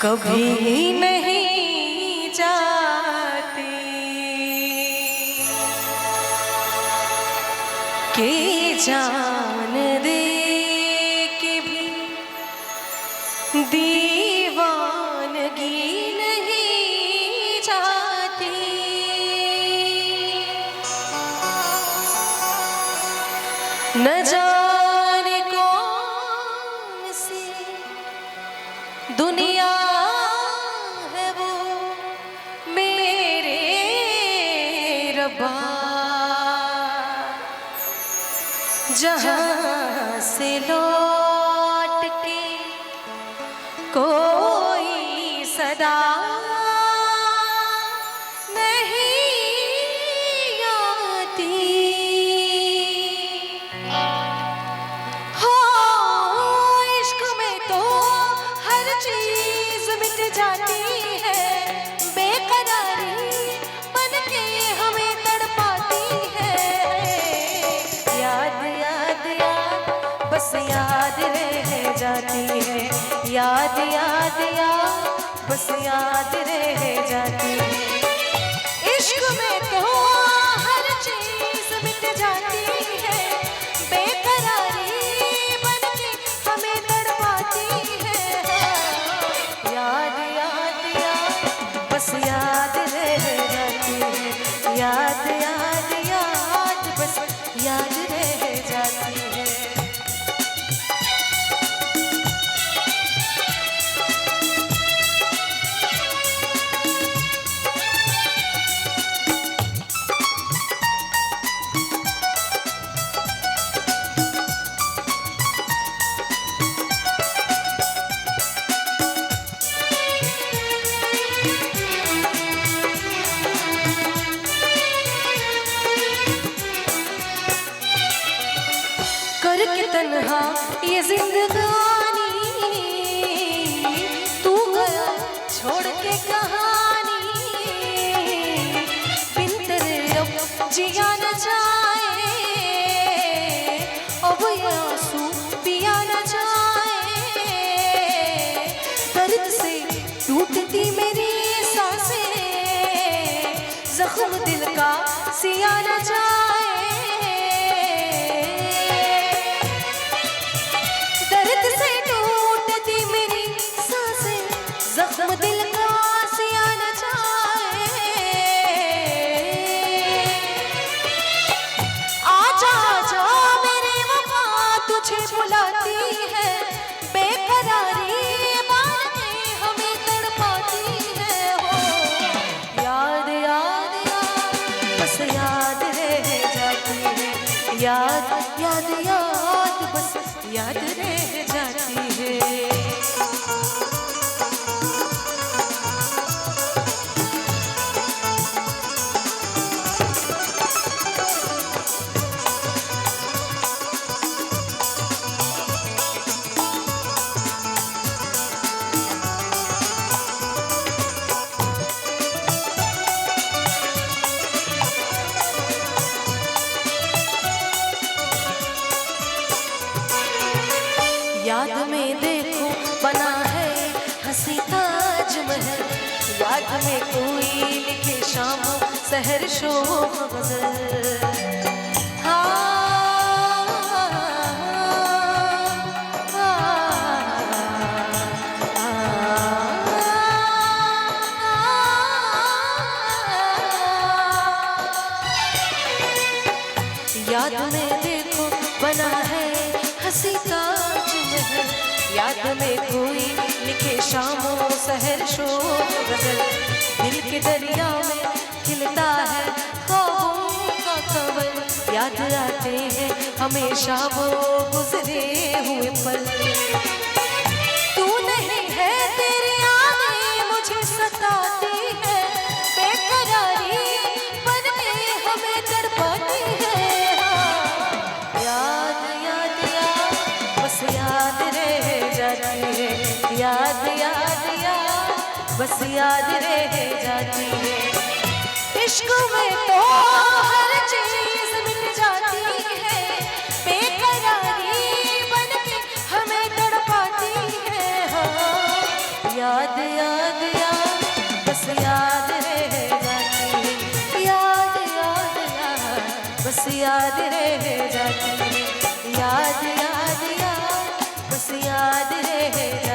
कभी नहीं जाती कि जान दे के भी दीवानगी नहीं जाती। न जाने कौन सी दुनिया है वो मेरे रब्बा, जहाँ से लौट के कोई सदा नहीं आती। हो इश्क में तो हर चीज मिट जाती है, बेकरारी बन के हमें तड़पाती है। याद याद याद बस याद रह जाती है, याद याद याद बस याद रह जाती है। इश्क में तो हर चीज मिट जाती है, बेकरारी बन के हमें तड़पाती है। याद याद याद बस याद रह जाती है, याद याद याद बस याद रह जाती है। करके तन्हा ये जिंदगानी, तू गया छोड़ के कहानी। बिन तेरे अब जिया न जाए, अब ये आंसू पिया न जाए। दर्द से टूटती मेरी सांसें, जख्म दिल का सिया न जाए। जख्म दिल का सिया न जाए। आजा आजा मेरी वफा तुझे बुलाती है, बेकरारी बातें हमें तड़पाती है। हो याद याद याद बस याद रह जाती है, याद याद याद बस याद रह जाती है। याद में देखो बना है हंसी ताजमहल, याद में कोई लिखे शाम सहर शोभ गजल। याद में देखो बना है हंसी ताजमहल, याद में कोई लिखे शामों सहर शोभ गजल। दिल के दरिया में खिलता है ख्वाबों का कमल, याद आते हैं हमेशा वो गुजरे हुए पल। तू नहीं है तेरी यादें मुझे सताती है, बेकरारी बन के हमें तड़पाती है। याद याद याद बस याद रह जाती है, याद याद याद बस याद रह जाती है। इश्क में तो हर चीज मिट जाती है, बेकरारी बन के हमें तड़पाती है। हाँ याद याद याद याद बस याद रह जाती है, याद याद याद बस याद रह जाती है, याद याद याद बस याद रह जाती है।